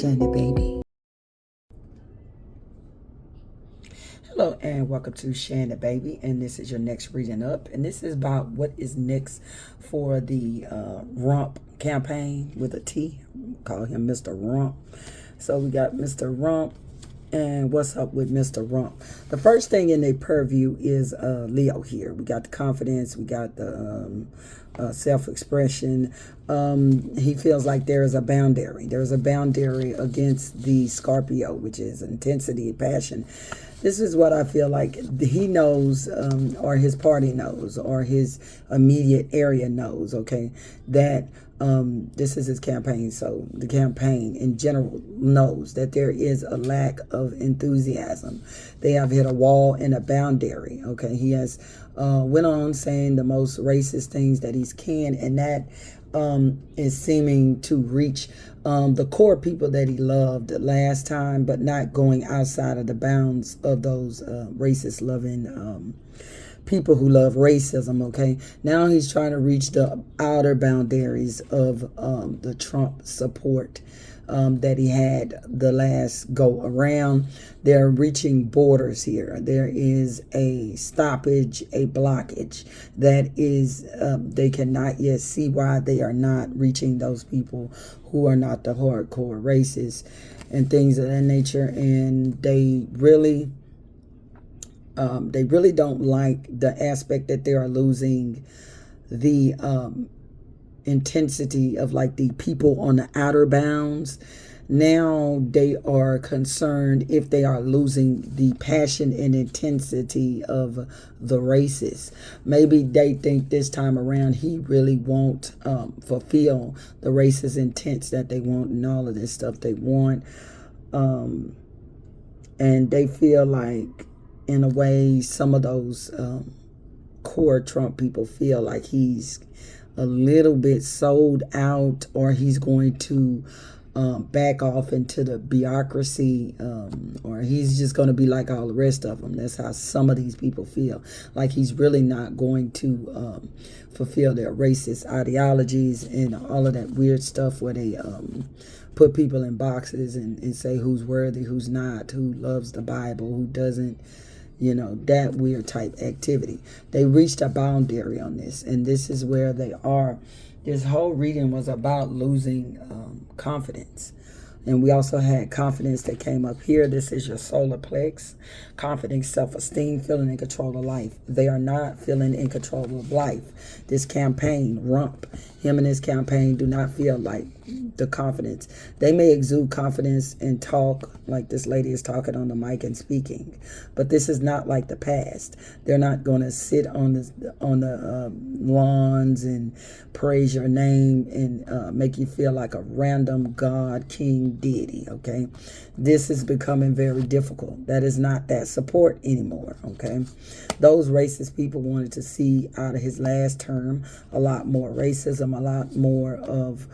Shandy Baby. Hello and welcome to Shandy Baby, and this is your next reading up, and this is about what is next for the Rump campaign with a T. Call him Mr. Rump. So we got Mr. Rump, and what's up with Mr. Rump? The first thing in their purview is Leo here. We got the confidence, we got the self-expression. He feels like there is a boundary. There's a boundary against the Scorpio, which is intensity, passion. This is what I feel like he knows, or his party knows, or his immediate area knows, okay, that this is his campaign. So the campaign in general knows that there is a lack of enthusiasm. They have hit a wall and a boundary, okay. He has went on saying the most racist things that he can, and that is seeming to reach the core people that he loved last time, but not going outside of the bounds of those racist loving people who love racism, okay? Now he's trying to reach the outer boundaries of the Trump support that he had the last go around. They're reaching borders here. There is a stoppage, a blockage that is, they cannot yet see why they are not reaching those people who are not the hardcore racists and things of that nature. And they really don't like the aspect that they are losing the intensity of like the people on the outer bounds. Now they are concerned if they are losing the passion and intensity of the racists. Maybe they think this time around he really won't fulfill the racist intents that they want and all of this stuff they want. And they feel like, in a way, some of those core Trump people feel like he's a little bit sold out, or he's going to back off into the bureaucracy, or he's just going to be like all the rest of them. That's how some of these people feel, like he's really not going to fulfill their racist ideologies and all of that weird stuff where they put people in boxes and say who's worthy, who's not, who loves the Bible, who doesn't. You know, that weird type activity. They reached a boundary on this, and this is where they are. This whole reading was about losing confidence. And we also had confidence that came up here. This is your solar plex. Confidence, self-esteem, feeling in control of life. They are not feeling in control of life. This campaign, Rump, him and his campaign do not feel like the confidence. They may exude confidence and talk like this lady is talking on the mic and speaking, but this is not like the past. They're not going to sit on the lawns and praise your name and make you feel like a random God, King Diddy, okay? This is becoming very difficult. That is not that support anymore, okay? Those racist people wanted to see out of his last term a lot more racism, a lot more of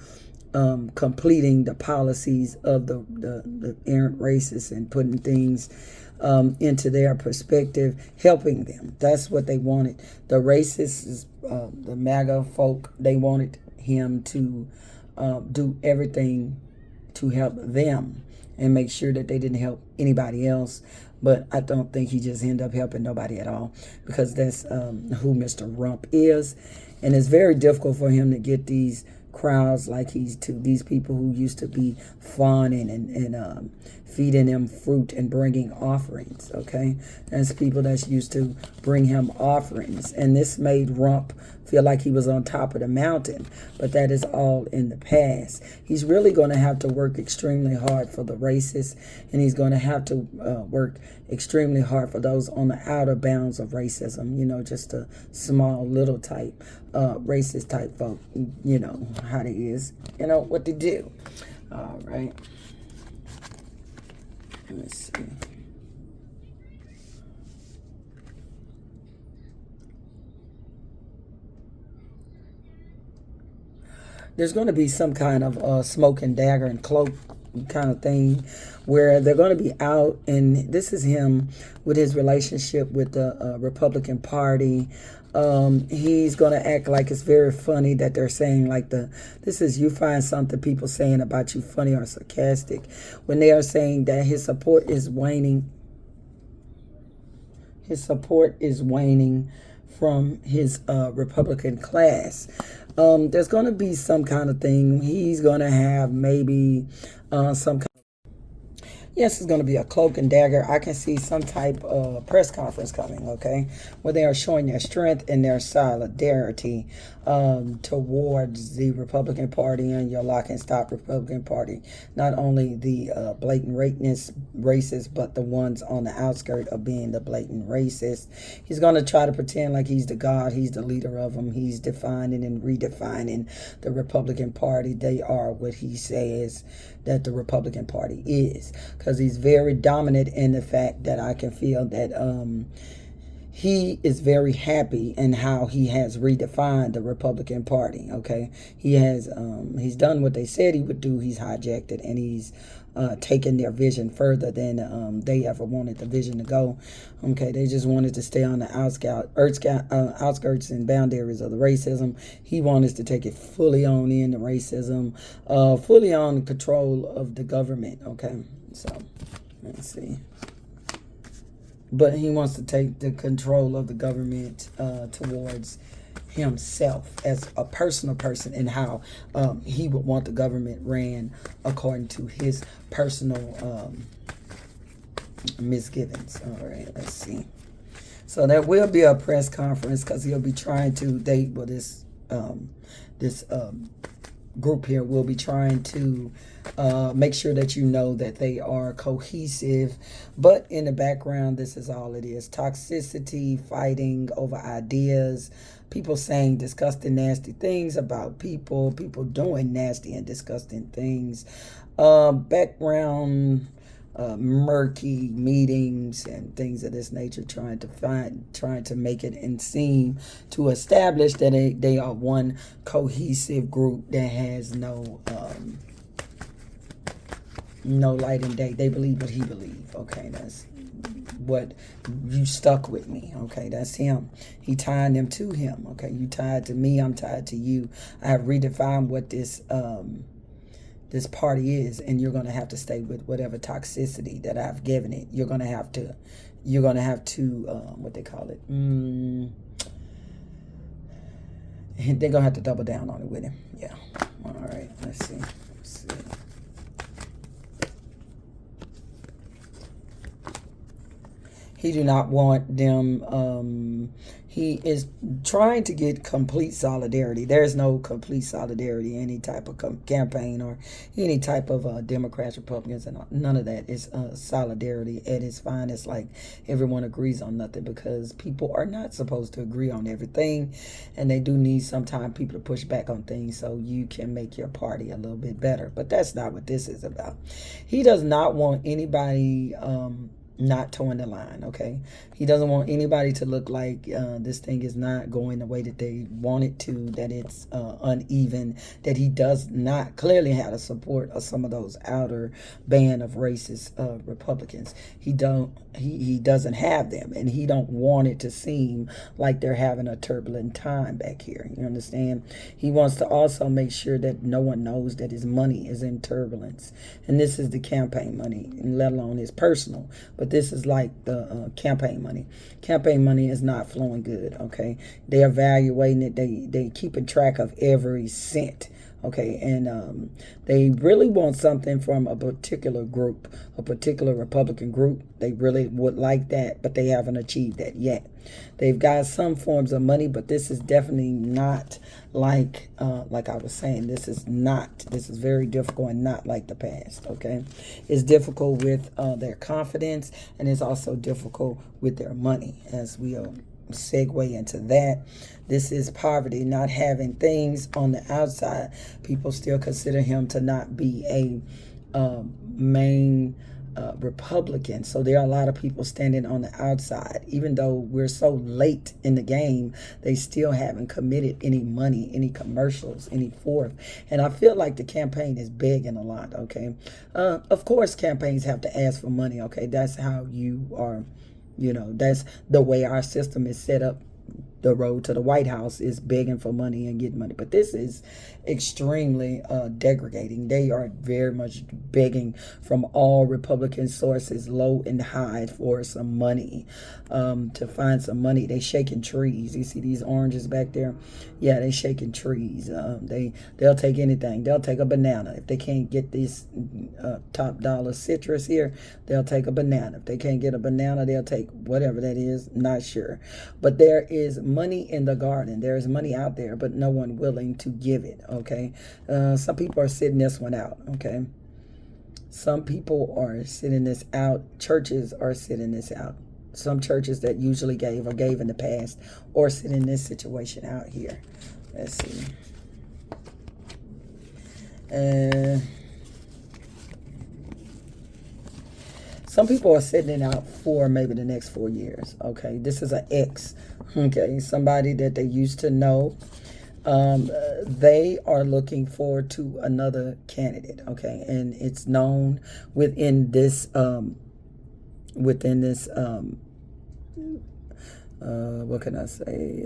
completing the policies of the errant racists and putting things into their perspective, helping them. That's what they wanted. The racists, the MAGA folk, they wanted him to do everything to help them and make sure that they didn't help anybody else. But I don't think he just ended up helping nobody at all, because that's who Mr. Rump is. And it's very difficult for him to get these crowds like he's to these people who used to be fawning and feeding him fruit and bringing offerings, okay? That's people that's used to bring him offerings. And this made Rump feel like he was on top of the mountain, but that is all in the past. He's really going to have to work extremely hard for the racists, and he's going to have to work extremely hard for those on the outer bounds of racism, you know, just a small little type racist type folk, you know how they is, you know what to do. All right, let me see. There's going to be some kind of smoke and dagger and cloak kind of thing where they're going to be out, and this is him with his relationship with the Republican Party. He's gonna act like it's very funny that they're saying like this is you find something people saying about you funny or sarcastic when they are saying that his support is waning. His support is waning from his Republican class. There's going to be some kind of thing. He's going to have maybe some kind. Yes, it's going to be a cloak and dagger. I can see some type of press conference coming, okay, where they are showing their strength and their solidarity towards the Republican Party and your lock and stop Republican Party. Not only the blatant racist, but the ones on the outskirts of being the blatant racist. He's going to try to pretend like he's the God, he's the leader of them. He's defining and redefining the Republican Party. They are what he says that the Republican Party is, because he's very dominant in the fact that I can feel that he is very happy in how he has redefined the Republican Party. Okay, he's done what they said he would do. He's hijacked it, and he's taken their vision further than they ever wanted the vision to go. Okay, they just wanted to stay on the outskirts and boundaries of the racism. He wanted to take it fully on in the racism, fully on control of the government. Okay, so let's see. But he wants to take the control of the government towards himself as a personal person, and how he would want the government ran according to his personal misgivings. All right, let's see. So there will be a press conference because he'll be trying to date with this group here will be trying to make sure that you know that they are cohesive. But in the background, this is all it is. Toxicity, fighting over ideas, people saying disgusting, nasty things about people doing nasty and disgusting things. Background murky meetings and things of this nature, trying to make it and seem to establish that they are one cohesive group that has no light and day. They believe what he believes. Okay, that's what you stuck with me. Okay, that's him. He tied them to him. Okay, you tied to me, I'm tied to you. I have redefined what this party is, and you're going to have to stay with whatever toxicity that I've given it. You're going to have to what they call it, they're going to have to double down on it with him. Yeah. All right, let's see. He do not want them. He is trying to get complete solidarity. There's no complete solidarity, any type of campaign or any type of Democrats, Republicans, and none of that is solidarity at its finest. Like everyone agrees on nothing, because people are not supposed to agree on everything, and they do need sometimes people to push back on things so you can make your party a little bit better. But that's not what this is about. He does not want anybody not towing the line. Okay, he doesn't want anybody to look like this thing is not going the way that they want it to, that it's uneven, that he does not clearly have the support of some of those outer band of racist Republicans. He doesn't have them, and he don't want it to seem like they're having a turbulent time back here. You understand? He wants to also make sure that no one knows that his money is in turbulence, and this is the campaign money, and let alone his personal. But this is like the campaign money. Campaign money is not flowing good. Okay, they're evaluating it. They keeping track of every cent. Okay, and they really want something from a particular group, a particular Republican group. They really would like that, but they haven't achieved that yet. They've got some forms of money, but this is definitely not like I was saying. This is very difficult and not like the past. Okay, it's difficult with their confidence, and it's also difficult with their money, as we'll segue into that. This is poverty, not having things on the outside. People still consider him to not be a main Republican. So there are a lot of people standing on the outside. Even though we're so late in the game, they still haven't committed any money, any commercials, any forth. And I feel like the campaign is begging a lot. Okay, of course campaigns have to ask for money. Okay, that's how you are. That's the way our system is set up the road to the White House is begging for money and getting money. But this is extremely degrading. They are very much begging from all Republican sources, low and high, for some money, to find some money. They shaking trees. You see these oranges back there? Yeah, they shaking trees. They'll take anything. They'll take a banana. If they can't get this top dollar citrus here, they'll take a banana. If they can't get a banana, they'll take whatever that is. Not sure. But there is money in the garden. There is money out there, but no one willing to give it. Okay. Some people are sitting this one out. Okay. Some people are sitting this out. Churches are sitting this out. Some churches that usually gave or gave in the past or sitting this situation out here. Let's see. Some people are sitting it out for maybe the next 4 years. Okay. This is an ex. Okay. Somebody that they used to know. They are looking forward to another candidate. Okay. And it's known within this, what can I say?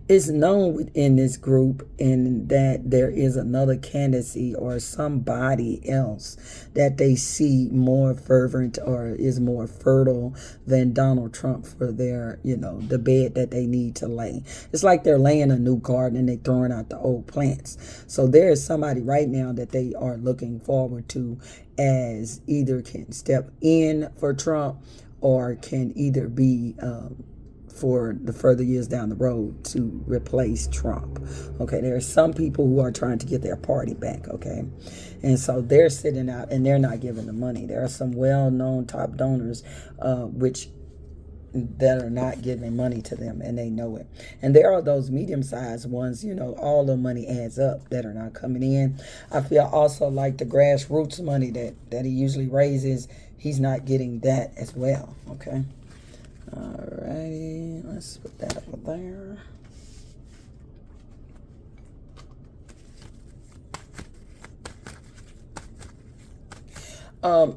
It's known within this group in that there is another candidacy or somebody else that they see more fervent or is more fertile than Donald Trump for their, the bed that they need to lay. It's like they're laying a new garden and they're throwing out the old plants. So there is somebody right now that they are looking forward to as either can step in for Trump or can either be for the further years down the road to replace Trump. Okay, there are some people who are trying to get their party back. Okay, and so they're sitting out and they're not giving the money. There are some well-known top donors that are not giving money to them, and they know it. And there are those medium-sized ones, all the money adds up, that are not coming in. I feel also like the grassroots money that he usually raises, he's not getting that as well. Okay. Alrighty, let's put that over there.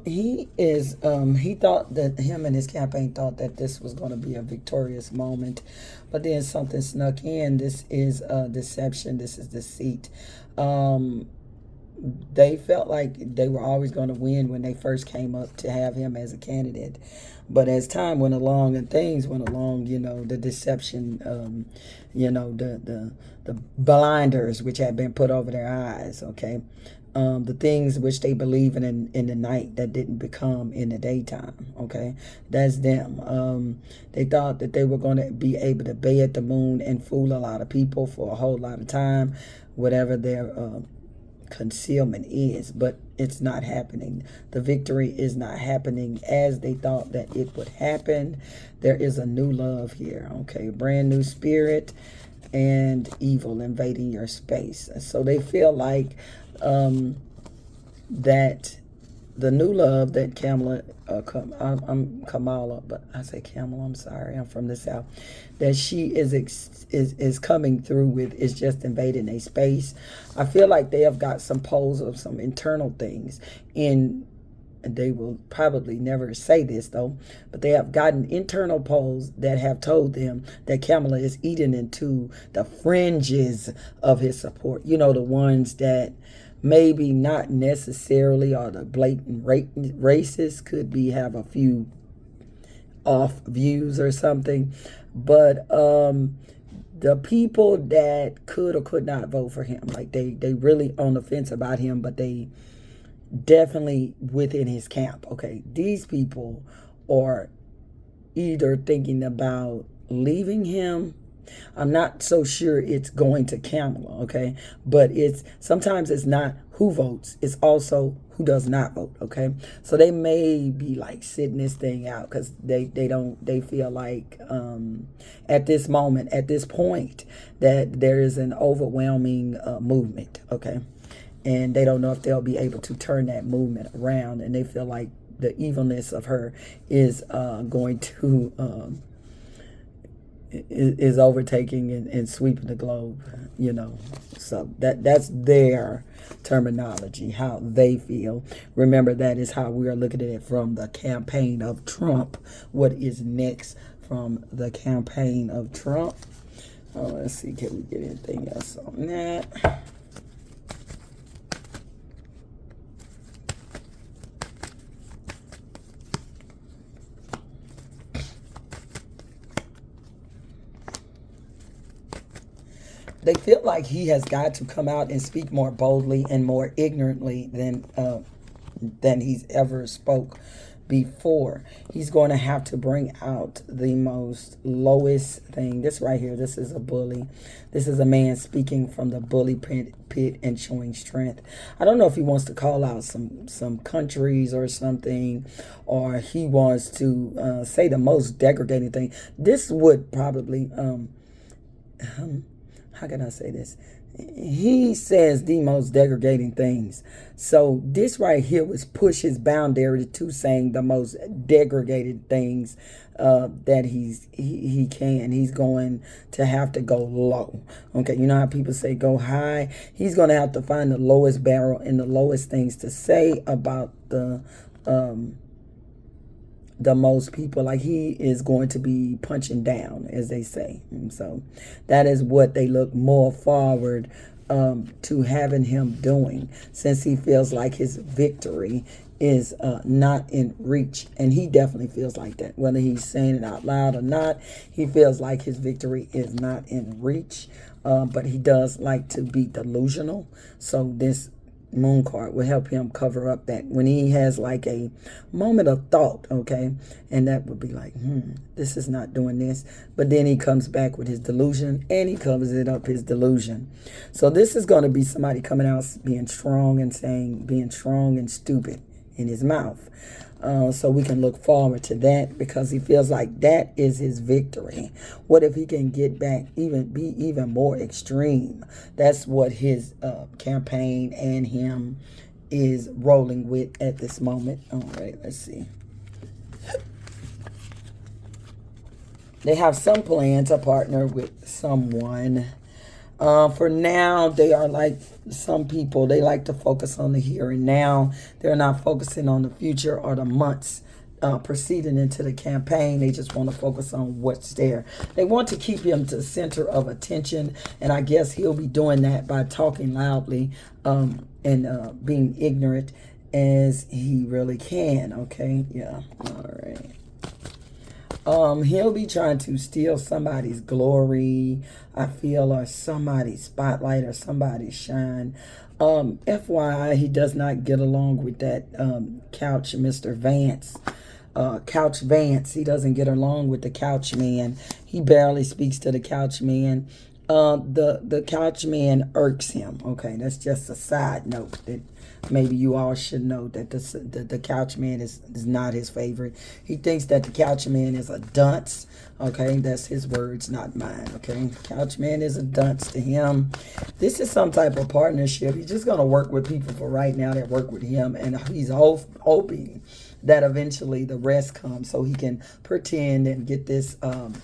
He thought that him and his campaign thought that this was going to be a victorious moment, but then something snuck in. This is deception. This is deceit. They felt like they were always going to win when they first came up to have him as a candidate. But as time went along and things went along, the deception, the blinders which had been put over their eyes, okay, the things which they believe in the night that didn't become in the daytime, okay, that's them. They thought that they were going to be able to bait the moon and fool a lot of people for a whole lot of time, whatever their concealment is, but it's not happening. The victory is not happening as they thought that it would happen. There is a new love here, okay, a brand new spirit and evil invading your space. So they feel like that the new love that Kamala, I'm Kamala, but I say Kamala, I'm sorry, I'm from the South, that she is coming through with is just invading a space. I feel like they have got some polls of some internal things and they will probably never say this though, but they have gotten internal polls that have told them that Kamala is eating into the fringes of his support. The ones that maybe not necessarily are the blatant racists, could have a few off views or something, but the people that could or could not vote for him, like they really on the fence about him, but they definitely within his camp. Okay, these people are either thinking about leaving him. I'm not so sure it's going to Kamala, okay? But sometimes it's not who votes, it's also who does not vote, okay? So they may be like sitting this thing out because they feel like at this moment, at this point, that there is an overwhelming movement, okay? And they don't know if they'll be able to turn that movement around, and they feel like the evilness of her is going to is overtaking and sweeping the globe, So that's their terminology, how they feel. Remember, that is how we are looking at it from the campaign of Trump. What is next from the campaign of Trump. Let's see, can we get anything else on that? They feel like he has got to come out and speak more boldly and more ignorantly than he's ever spoke before. He's going to have to bring out the most lowest thing. This right here, this is a bully. This is a man speaking from the bully pit and showing strength. I don't know if he wants to call out some countries or something, or he wants to say the most degrading thing. This would probably how can I say this? He says the most degrading things. So this right here was push his boundary to saying the most degraded things that he can. He's going to have to go low. Okay, you know how people say go high? He's going to have to find the lowest barrel and the lowest things to say about the most people. Like, he is going to be punching down, as they say. And so that is what they look more forward to having him doing, since he feels like his victory is not in reach. And he definitely feels like that, whether he's saying it out loud or not. He feels like his victory is not in reach, but he does like to be delusional. So this moon card will help him cover up that when he has like a moment of thought, okay, and that would be like, this is not doing this, but then he comes back with his delusion and he covers it up, his delusion. So this is going to be somebody coming out being strong and saying, being strong and stupid in his mouth. So we can look forward to that, because he feels like that is his victory. What if he can get back, be even more extreme? That's what his campaign and him is rolling with at this moment. All right, let's see. They have some plan to partner with someone. For now, they are like some people. They like to focus on the here and now. They're not focusing on the future or the months proceeding into the campaign. They just want to focus on what's there. They want to keep him to the center of attention, and I guess he'll be doing that by talking loudly and being ignorant as he really can. Okay, yeah, all right. He'll be trying to steal somebody's glory, I feel, or somebody's spotlight or somebody's shine. FYI, he does not get along with that couch Mr. Vance. Couch Vance. He doesn't get along with the couch man. He barely speaks to the couch man. The couch man irks him. Okay, that's just a side note that maybe you all should know, that the couch man is not his favorite. He thinks that the couch man is a dunce. Okay, that's his words, not mine. Okay, couch man is a dunce to him. This is some type of partnership. He's just gonna work with people for right now that work with him, and he's hoping that eventually the rest comes, so he can pretend and get this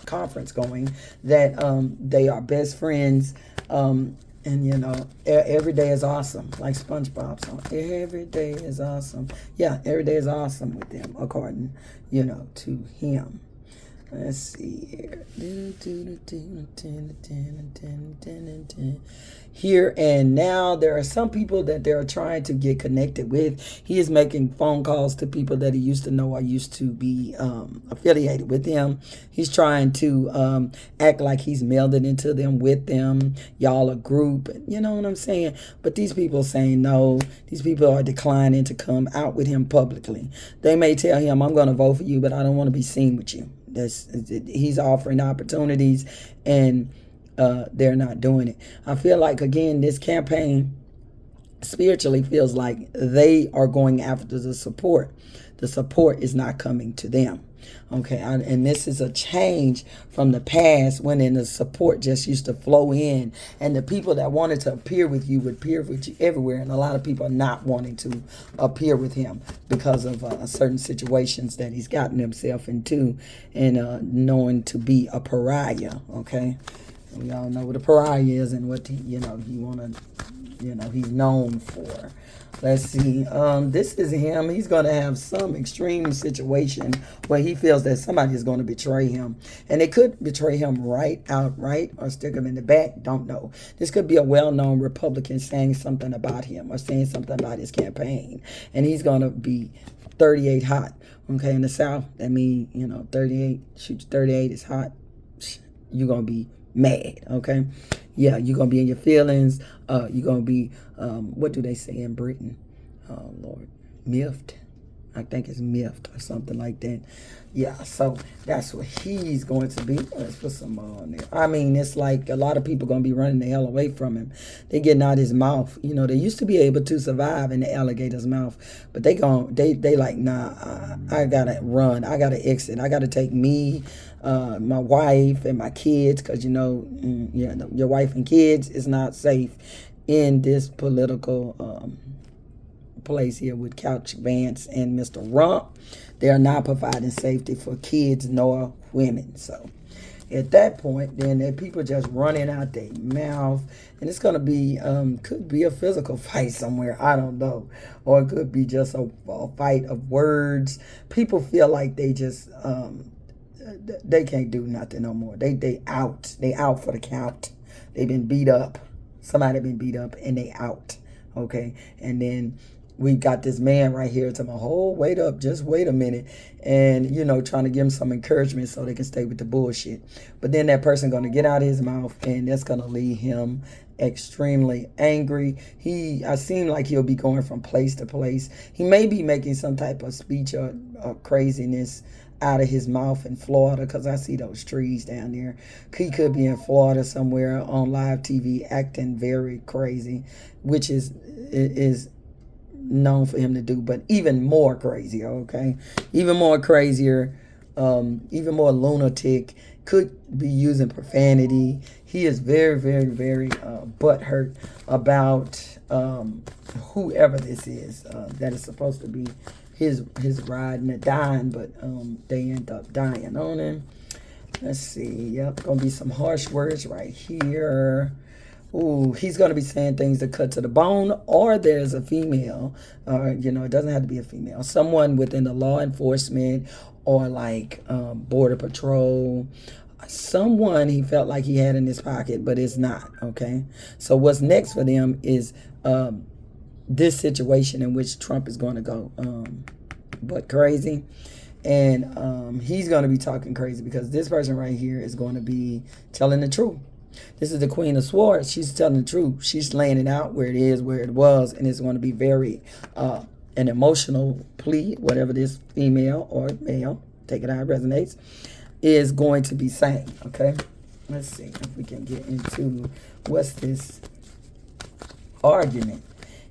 conference going, that they are best friends. And, you know, every day is awesome, like SpongeBob song. Every day is awesome. Yeah, every day is awesome with them, according, you know, to him. Let's see here. Here and now, there are some people that they're trying to get connected with. He is making phone calls to people that he used to know or used to be affiliated with him. He's trying to act like he's melded into them, with them. Y'all a group, you know what I'm saying? But these people saying no. These people are declining to come out with him publicly. They may tell him, I'm going to vote for you, but I don't want to be seen with you. He's offering opportunities, and they're not doing it. I feel like, again, this campaign spiritually feels like they are going after the support. The support is not coming to them. Okay, and this is a change from the past, when the support just used to flow in, and the people that wanted to appear with you would appear with you everywhere, and a lot of people are not wanting to appear with him because of certain situations that he's gotten himself into, and knowing to be a pariah. Okay, we all know what a pariah is, and what he want to he's known for. Let's see. This is him. He's going to have some extreme situation where he feels that somebody is going to betray him. And they could betray him outright or stick him in the back. Don't know. This could be a well-known Republican saying something about him or saying something about his campaign. And he's going to be 38 hot. Okay, in the South, that means, 38, shoot, 38 is hot. You're going to be mad, okay? Yeah, you're going to be in your feelings. You're going to be, what do they say in Britain? Oh, Lord, miffed. I think it's miffed or something like that. Yeah, so that's what he's going to be. Let's put some more on there. I mean, it's like a lot of people going to be running the hell away from him. They getting out his mouth. They used to be able to survive in the alligator's mouth, but they like, nah, I got to run. I got to exit. I got to take me, my wife and my kids, because, your wife and kids is not safe in this political place here with Couch Vance and Mr. Rump. They are not providing safety for kids nor women. So at that point, then there people just running out their mouth, and it's gonna be could be a physical fight somewhere. I don't know, or it could be just a fight of words. People feel like they just they can't do nothing no more. They out. They out for the count. They've been beat up. Somebody been beat up and they out. Okay, and then we got this man right here to my whole wait up, just wait a minute, and trying to give him some encouragement so they can stay with the bullshit. But then that person gonna get out of his mouth, and that's gonna leave him extremely angry. I seem like he'll be going from place to place. He may be making some type of speech or craziness out of his mouth in Florida, because I see those trees down there. He could be in Florida somewhere on live TV acting very crazy, which is known for him to do, but even more crazier, okay? Even more crazier, even more lunatic, could be using profanity. He is very, very, very butthurt about whoever this is that is supposed to be his ride and dying, but they end up dying on him. Let's see. Yep, gonna be some harsh words right here. Ooh, he's going to be saying things that cut to the bone, or there's a female, or, it doesn't have to be a female, someone within the law enforcement or like Border Patrol, someone he felt like he had in his pocket, but it's not, okay? So what's next for them is this situation in which Trump is going to go but crazy. And he's going to be talking crazy because this person right here is going to be telling the truth. This is the Queen of Swords. She's telling the truth. She's laying it out where it is, where it was, and it's going to be very an emotional plea, whatever this female or male, take it how it resonates, is going to be saying, okay? Let's see if we can get into what's this argument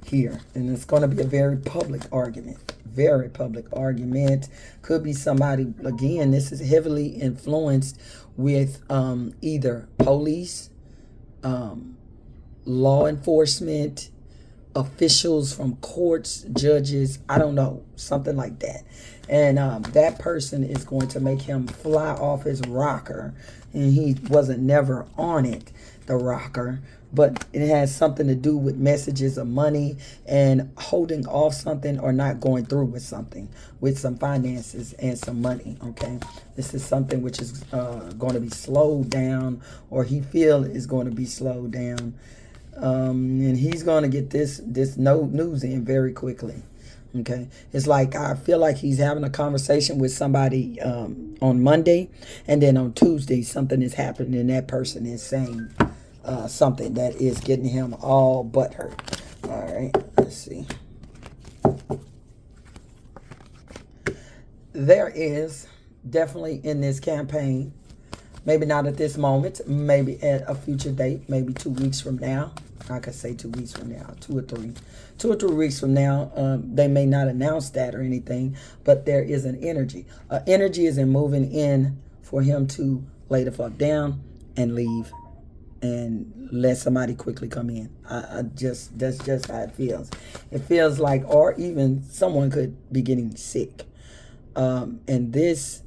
here. And it's going to be a very public argument. Very public argument. Could be somebody, again, this is heavily influenced with either police, law enforcement, officials from courts, judges, I don't know, something like that. And that person is going to make him fly off his rocker. And he wasn't never on it, the rocker. But it has something to do with messages of money and holding off something or not going through with something, with some finances and some money, okay? This is something which is going to be slowed down, or he feel is going to be slowed down. And he's going to get this news in very quickly, okay? It's like I feel like he's having a conversation with somebody on Monday, and then on Tuesday something is happening and that person is saying something that is getting him all butthurt. All right, let's see. There is definitely in this campaign, maybe not at this moment, maybe at a future date, maybe 2 weeks from now. I could say 2 weeks from now, 2 or 3 weeks from now. They may not announce that or anything, but there is an energy. Energy is in moving in for him to lay the fuck down and leave and let somebody quickly come in. That's just how it feels. It feels like, or even someone could be getting sick. And this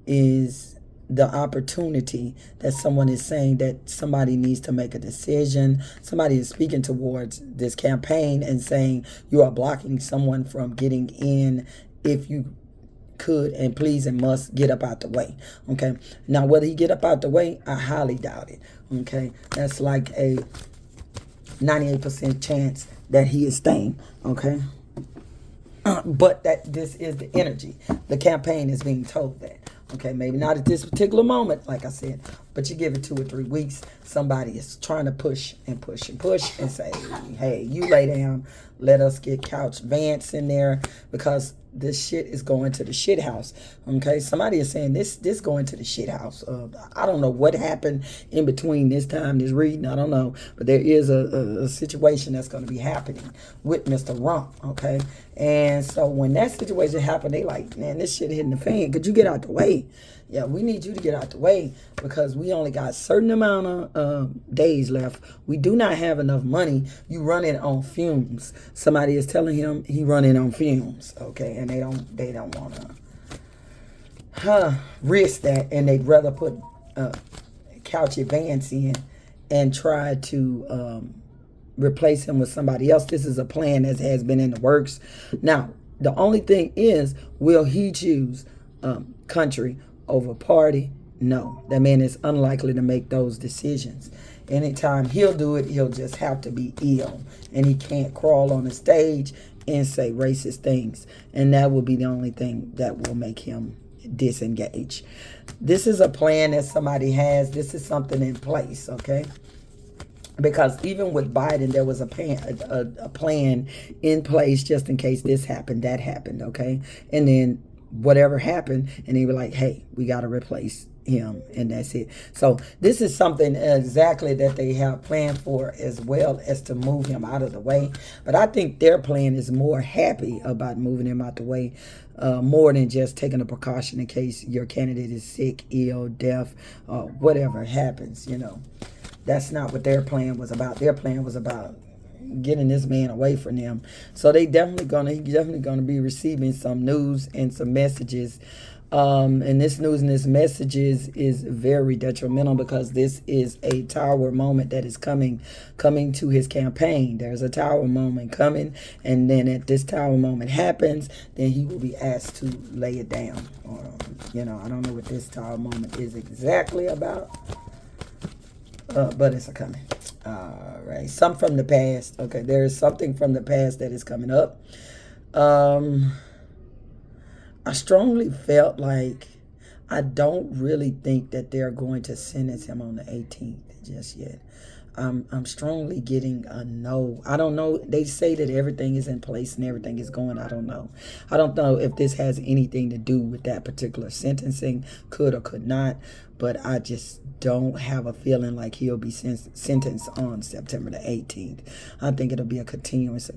is the opportunity that someone is saying that somebody needs to make a decision. Somebody is speaking towards this campaign and saying you are blocking someone from getting in if you could and please and must get up out the way. Okay. Now, whether he get up out the way, I highly doubt it. Okay. That's like a 98% chance that he is staying. Okay. But that this is the energy. The campaign is being told that. Okay, maybe not at this particular moment, like I said, but you give it 2 or 3 weeks, somebody is trying to push and push and push and say, hey, you lay down, let us get Couch Vance in there because this shit is going to the shit house. Okay, somebody is saying this going to the shit house. I don't know what happened in between this time, this reading, I don't know, but there is a situation that's going to be happening with Mr. Rump. Okay, and so when that situation happened, they like, man, this shit hitting the fan. Could you get out the way? Yeah, we need you to get out the way because we only got a certain amount of days left. We do not have enough money. You running on fumes. Somebody is telling him he running on fumes. Okay, and they don't want to risk that, and they'd rather put Couch Vance in and try to replace him with somebody else. This is a plan that has been in the works. Now, the only thing is, will he choose country over party? No, that man is unlikely to make those decisions. Anytime he'll do it, he'll just have to be ill, and he can't crawl on the stage and say racist things, and that will be the only thing that will make him disengage. This is a plan that somebody has. This is something in place, okay? Because even with Biden, there was a plan in place just in case this happened, that happened, okay? And then whatever happened, and they were like, hey, we got to replace him, and that's it. So this is something exactly that they have planned for, as well as to move him out of the way. But I think their plan is more happy about moving him out the way, more than just taking a precaution in case your candidate is sick, ill, deaf, whatever happens, you know. That's not what their plan was about. Their plan was about getting this man away from them. So he's definitely gonna be receiving some news and some messages. And this news and this messages is very detrimental because this is a tower moment that is coming to his campaign. There's a tower moment coming, and then if this tower moment happens, then he will be asked to lay it down. Or, I don't know what this tower moment is exactly about. But it's a coming. All right. Some from the past. Okay. There is something from the past that is coming up. I strongly felt like I don't really think that they're going to sentence him on the 18th just yet. I'm strongly getting a no. I don't know. They say that everything is in place and everything is going. I don't know. I don't know if this has anything to do with that particular sentencing, could or could not. But I just don't have a feeling like he'll be sentenced on September the 18th. I think it'll be a continuance.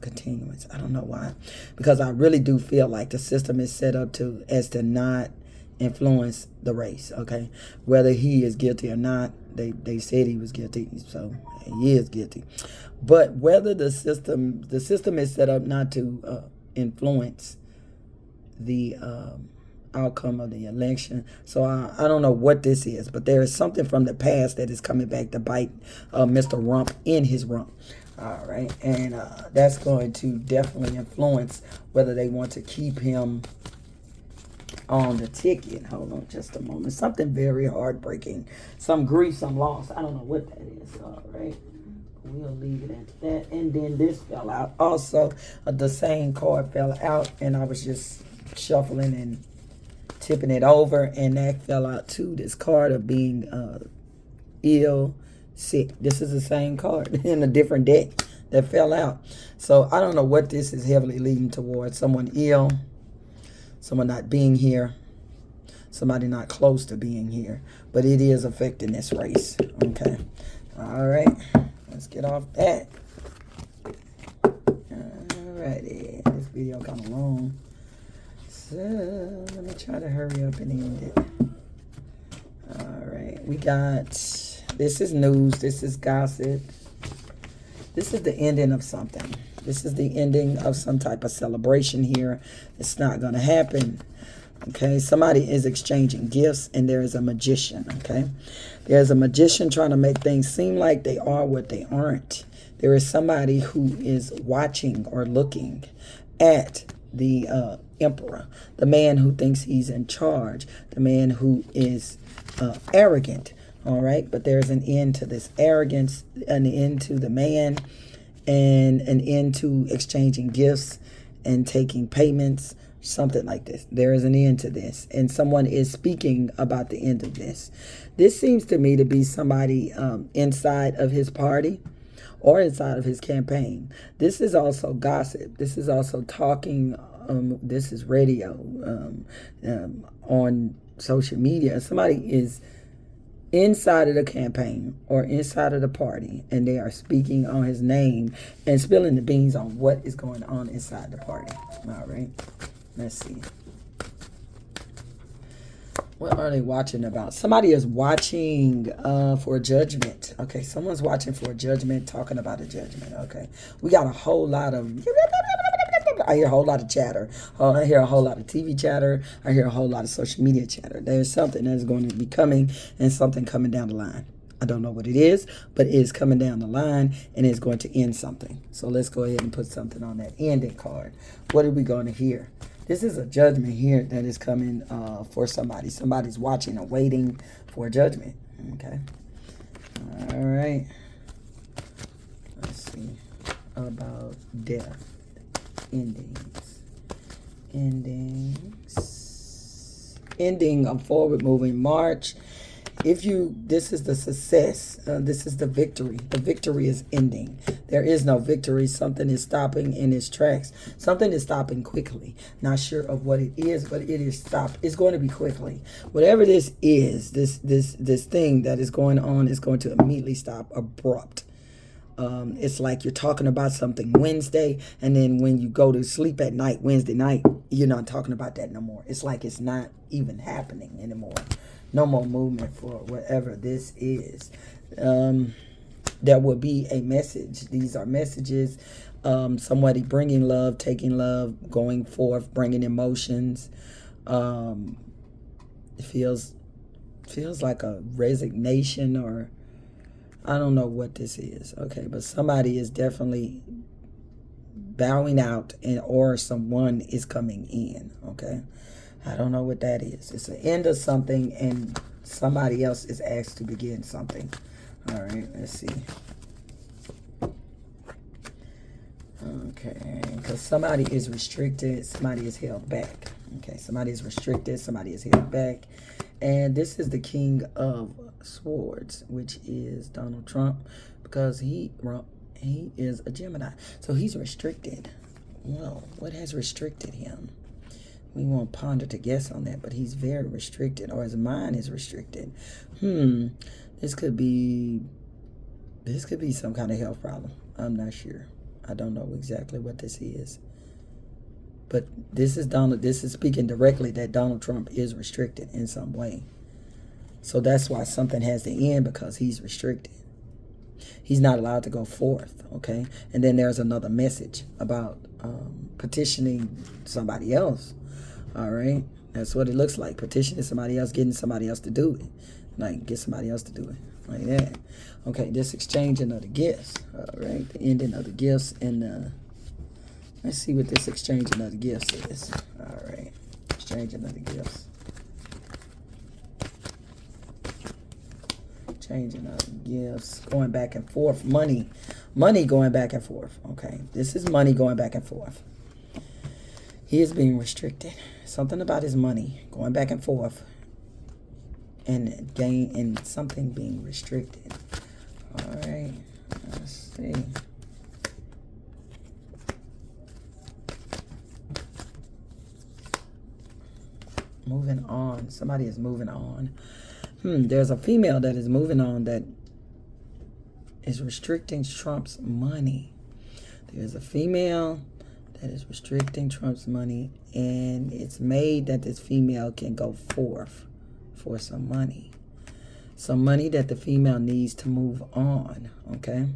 I don't know why. Because I really do feel like the system is set up to not influence the race, okay? Whether he is guilty or not, they said he was guilty, so he is guilty. But whether the system is set up not to influence the outcome of the election. So I don't know what this is, but there is something from the past that is coming back to bite Mr. Rump in his rump. All right, and that's going to definitely influence whether they want to keep him on the ticket. Hold on just a moment. Something very heartbreaking. Some grief, some loss. I don't know what that is. All right. We'll leave it at that. And then this fell out. Also, the same card fell out, and I was just shuffling and tipping it over, and that fell out too. This card of being ill, sick. This is the same card in a different deck that fell out. So I don't know what this is heavily leading towards. Someone ill, someone not being here, somebody not close to being here, but it is affecting this race. Okay. All right. Let's get off that. All righty. This video kind of long, so let me try to hurry up and end it. All right. We got, this is news. This is gossip. This is the ending of something. This is the ending of some type of celebration here. It's not going to happen. Okay, somebody is exchanging gifts, and there is a magician. Okay, there's a magician trying to make things seem like they are what they aren't. There is somebody who is watching or looking at the emperor, the man who thinks he's in charge, the man who is arrogant. All right, but there's an end to this arrogance, an end to the man, and an end to exchanging gifts and taking payments, something like this. There is an end to this, and someone is speaking about the end of this. This seems to me to be somebody inside of his party or inside of his campaign. This is also gossip. This is also talking. This is radio on social media. Somebody is inside of the campaign or inside of the party, and they are speaking on his name and spilling the beans on what is going on inside the party. All right, let's see. What are they watching about? Somebody is watching for a judgment. Okay, someone's watching for a judgment, talking about a judgment. Okay, we got a whole lot of... I hear a whole lot of chatter. I hear a whole lot of TV chatter. I hear a whole lot of social media chatter. There's something that's going to be coming, and something coming down the line. I don't know what it is, but it is coming down the line, and it's going to end something. So let's go ahead and put something on that ending card. What are we going to hear? This is a judgment here that is coming for somebody. Somebody's watching and waiting for a judgment. Okay. All right. Let's see about death. Ending a forward moving march. This is the success. This is the victory. The victory is ending. There is no victory. Something is stopping in its tracks. Something is stopping quickly. Not sure of what it is, but it is stopped. It's going to be quickly. Whatever this is, this thing that is going on is going to immediately stop. Abrupt. It's like you're talking about something Wednesday, and then when you go to sleep at night, Wednesday night, you're not talking about that no more. It's like it's not even happening anymore. No more movement for whatever this is. There will be a message. These are messages. Somebody bringing love, taking love, going forth, bringing emotions. It feels like a resignation, or I don't know what this is. Okay, but somebody is definitely bowing out, or someone is coming in. Okay, I don't know what that is. It's the end of something, and somebody else is asked to begin something. All right, let's see. Okay, because somebody is restricted, somebody is held back. Okay, somebody is restricted, somebody is held back. And this is the King of Swords, which is Donald Trump, because he is a Gemini. So he's restricted. Well, what has restricted him? We won't ponder to guess on that, but he's very restricted, or his mind is restricted. This could be some kind of health problem. I'm not sure. I don't know exactly what this is. But this is speaking directly that Donald Trump is restricted in some way. So that's why something has to end, because he's restricted. He's not allowed to go forth, okay? And then there's another message about petitioning somebody else, all right? That's what it looks like, petitioning somebody else, getting somebody else to do it. Like, get somebody else to do it, like that. Okay, this exchanging of the gifts, all right? The ending of the gifts, and let's see what this exchanging of the gifts is. All right, exchanging of the gifts. Changing of the gifts, going back and forth. Money going back and forth. Okay, this is money going back and forth. He is being restricted. Something about his money going back and forth, and something being restricted. All right, let's see. Moving on. Somebody is moving on. There's a female that is moving on that is restricting Trump's money. There's a female that is restricting Trump's money, and it's made that this female can go forth for some money. Some money that the female needs to move on, okay?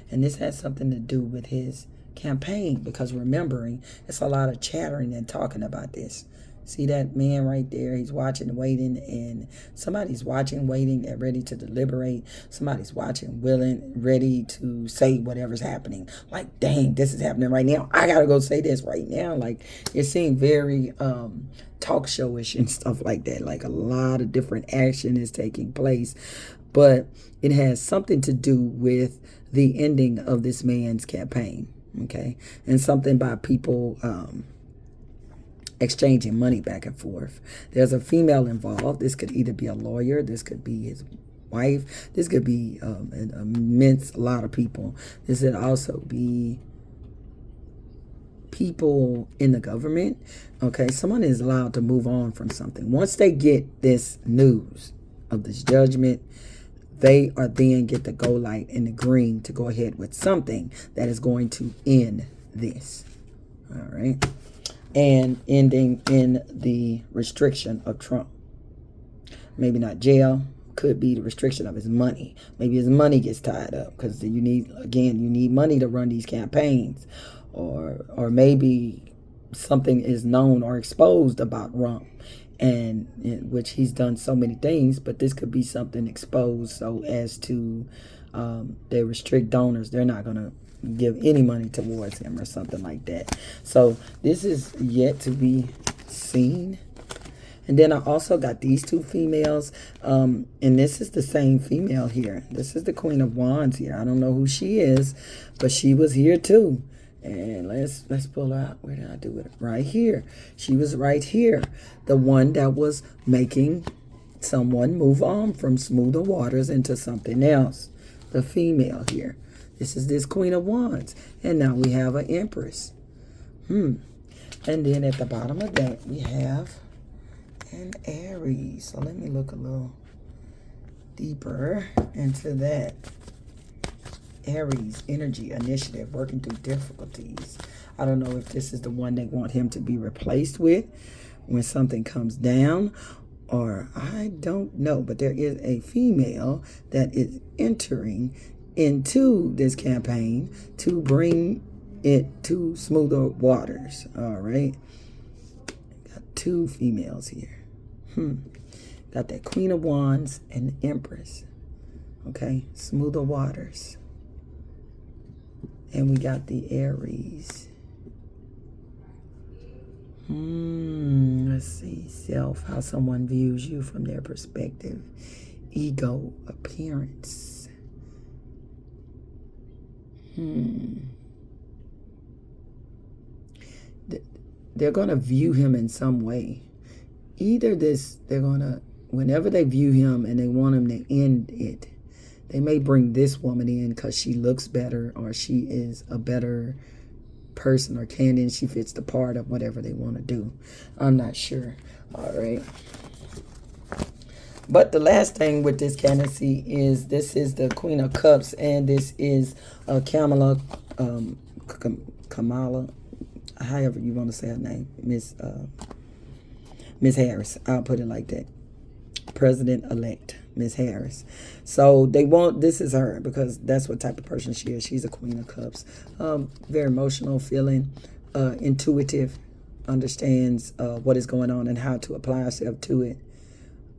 And this has something to do with his campaign, because remembering, it's a lot of chattering and talking about this. See that man right there? He's watching, waiting, and somebody's watching, waiting, and ready to deliberate. Somebody's watching, willing, ready to say whatever's happening. Like, dang, this is happening right now. I gotta go say this right now. Like, it seemed very talk showish and stuff like that. Like, a lot of different action is taking place, but it has something to do with the ending of this man's campaign. Okay, and something by people exchanging money back and forth. There's a female involved. This could either be a lawyer, this could be his wife, this could be an immense lot of people. This could also be people in the government. Okay, someone is allowed to move on from something. Once they get this news of this judgment, they are then get the go light and the green to go ahead with something that is going to end this. All right. And ending in the restriction of Trump. Maybe not jail. Could be the restriction of his money. Maybe his money gets tied up because you need money to run these campaigns. Or maybe something is known or exposed about Trump, and in which he's done so many things, but this could be something exposed so as to they restrict donors. They're not going to give any money towards him or something like that. So this is yet to be seen. And then I also got these two females, and this is the same female here. This is the Queen of Wands here. I don't know who she is, but she was here too. And let's pull out. Where did I do it? Right here. She was right here. The one that was making someone move on from smoother waters into something else. The female here. This is this Queen of Wands. And now we have an Empress. And then at the bottom of that, we have an Aries. So let me look a little deeper into that. Aries, energy, initiative, working through difficulties. I don't know if this is the one they want him to be replaced with when something comes down, or I don't know. But there is a female that is entering into this campaign to bring it to smoother waters. All right. Got two females here. Got that Queen of Wands and the Empress. Okay. Smoother waters. And we got the Aries. Let's see. Self, how someone views you from their perspective. Ego, appearance. They're going to view him in some way. Either they're going to, whenever they view him and they want him to end it, they may bring this woman in because she looks better, or she is a better person or candidate. She fits the part of whatever they want to do. I'm not sure. All right. But the last thing with this candidacy is this is the Queen of Cups, and this is Kamala, however you want to say her name, Miss Harris. I'll put it like that. President-elect Miss Harris. So they want, this is her, because that's what type of person she is. She's a Queen of Cups. Very emotional, feeling, intuitive, understands what is going on and how to apply herself to it.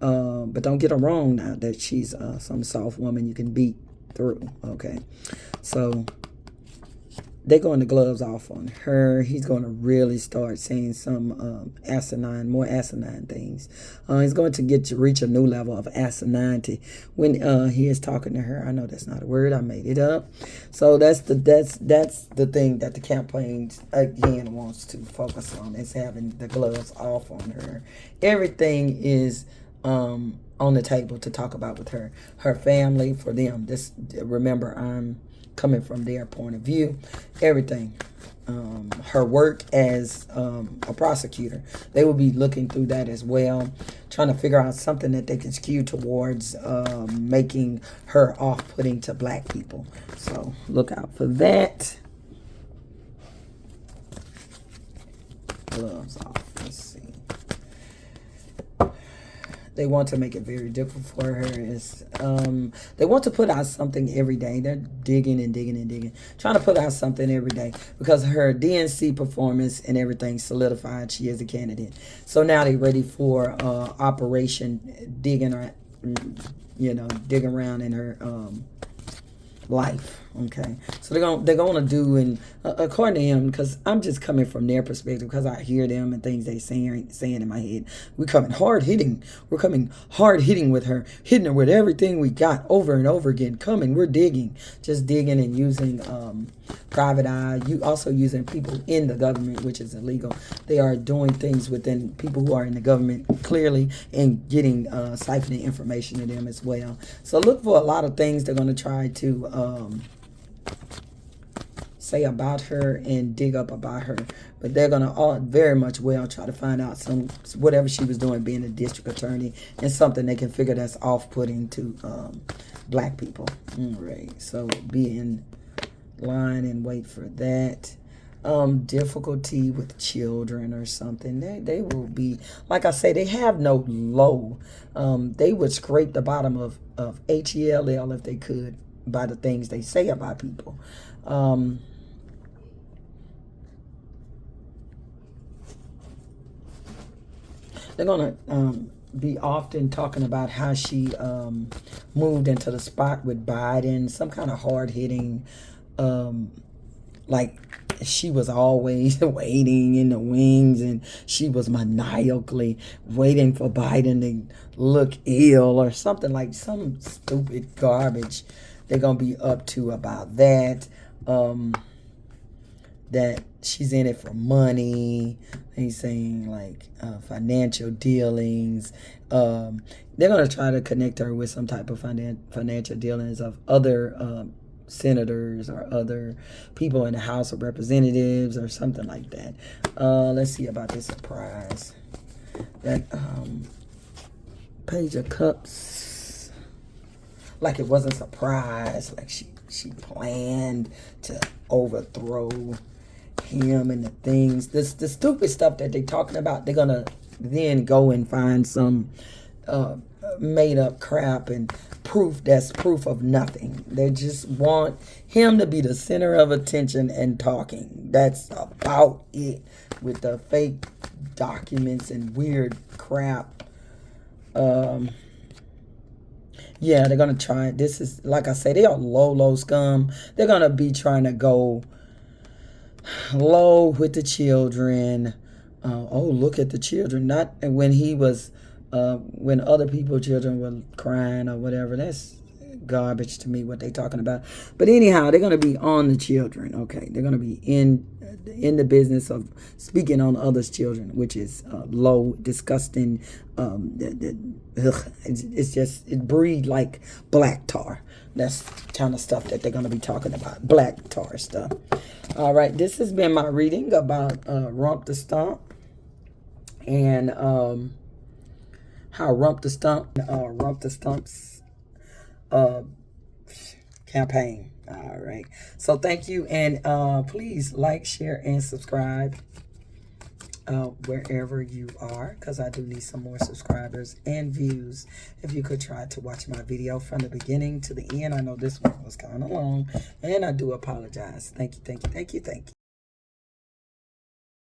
But don't get her wrong now that she's some soft woman you can beat through. Okay. So they're going to gloves off on her. He's going to really start saying some more asinine things. He's going to reach a new level of asininity when he is talking to her. I know that's not a word. I made it up. So that's the thing that the campaign again wants to focus on, is having the gloves off on her. Everything is on the table to talk about with her. Her family, for them. Remember, I'm coming from their point of view. Everything. Her work as a prosecutor. They will be looking through that as well, trying to figure out something that they can skew towards making her off-putting to black people. So look out for that. Gloves off. Let's see. they want to make it very difficult for her. Is they want to put out something every day. They're digging and digging and digging, trying to put out something every day because her DNC performance and everything solidified she is a candidate. So now they're ready for Operation digging her, dig around in her life. Okay, so they're gonna do, and according to him, because I'm just coming from their perspective, because I hear them and things they saying in my head. We're coming hard hitting with her, hitting her with everything we got over and over again. We're digging, just digging and using private eye. You also using people in the government, which is illegal. They are doing things within people who are in the government clearly and getting siphoning information to them as well. So look for a lot of things they're going to try to say about her and dig up about her, but they're gonna all very much well try to find out whatever she was doing being a district attorney and something they can figure that's off-putting to black people. All right, so be in line and wait for that. Difficulty with children or something. They will be, like I say, they have no low. They would scrape the bottom of HELL if they could by the things they say about people. They're going to be often talking about how she moved into the spot with Biden, some kind of hard-hitting, like she was always waiting in the wings and she was maniacally waiting for Biden to look ill or something, like some stupid garbage they're going to be up to about that. That she's in it for money. He's saying like financial dealings. They're going to try to connect her with some type of financial dealings of other senators or other people in the House of Representatives or something like that. Let's see about this surprise. That Page of Cups, like it wasn't a surprise, like she planned to overthrow him and the things, the stupid stuff that they're talking about. They're gonna then go and find some made up crap and that's proof of nothing. They just want him to be the center of attention and talking. That's about it, with the fake documents and weird crap. Yeah, they're gonna try. This is, like I say, they are low scum. They're gonna be trying to go low with the children. Oh, look at the children. Not when he was, when other people's children were crying or whatever. That's garbage to me, what they talking about. But anyhow, they're going to be on the children. Okay, they're going to be in the business of speaking on others' children, which is low, disgusting. It's just, it breed like black tar. That's the kind of stuff that they're going to be talking about. Black tar stuff. All right, this has been my reading about Rump the Stump and how Rump the Stump's campaign. All right, so thank you, and please like, share, and subscribe wherever you are, because I do need some more subscribers and views. If you could try to watch my video from the beginning to the end. I know this one was kind of long, and I do apologize. Thank you.